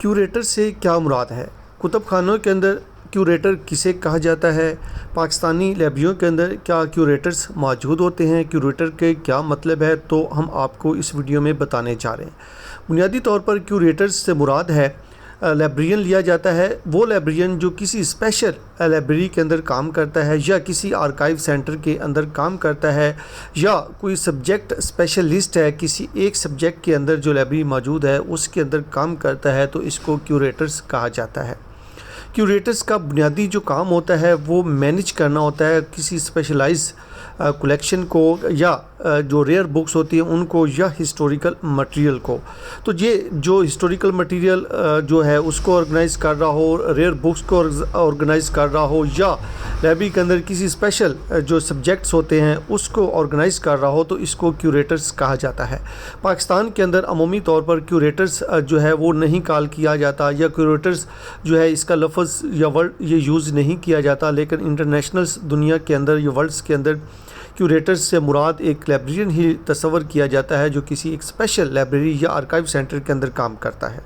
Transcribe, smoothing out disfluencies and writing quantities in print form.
Curator سے کیا مراد ہے؟ کتب خانوں کے اندر کیوریٹر کسے کہا جاتا ہے؟ پاکستانی لائبریریوں کے اندر کیا کیوریٹرز موجود ہوتے ہیں؟ کیوریٹر کے کیا مطلب ہے؟ تو ہم آپ کو اس ویڈیو میں بتانے جا رہے ہیں۔ بنیادی طور پر کیوریٹرز سے مراد ہے لائبریرین لیا جاتا ہے، وہ لائبریرین جو کسی اسپیشل لائبریری کے اندر کام کرتا ہے یا کسی آرکائیو سینٹر کے اندر کام کرتا ہے، یا کوئی سبجیکٹ اسپیشلسٹ ہے، کسی ایک سبجیکٹ کے اندر جو لائبریری موجود ہے اس کے اندر کام کرتا ہے، تو اس کو کیوریٹرز کہا جاتا ہے۔ کیوریٹرز کا بنیادی جو کام ہوتا ہے وہ مینیج کرنا ہوتا ہے کسی اسپیشلائز کلیکشن کو، یا جو ریئر بکس ہوتی ہیں ان کو، یا ہسٹوریکل مٹیریل کو۔ تو یہ جو ہسٹوریکل مٹیریل جو ہے اس کو آرگنائز کر رہا ہو، ریئر بکس کو آرگنائز کر رہا ہو، یا لائبریری کے اندر کسی اسپیشل جو سبجیکٹس ہوتے ہیں اس کو آرگنائز کر رہا ہو، تو اس کو کیوریٹرز کہا جاتا ہے۔ پاکستان کے اندر عمومی طور پر کیوریٹرز جو ہے وہ نہیں کال کیا جاتا، یا کیوریٹرز جو ہے اس کا لفظ یا ورڈ یہ یوز نہیں کیا جاتا، لیکن انٹرنیشنل دنیا کے اندر یا ورلڈس کے اندر کیوریٹرز سے مراد ایک لائبریرین ہی تصور کیا جاتا ہے جو کسی ایک اسپیشل لائبریری یا آرکائیو سینٹر کے اندر کام کرتا ہے۔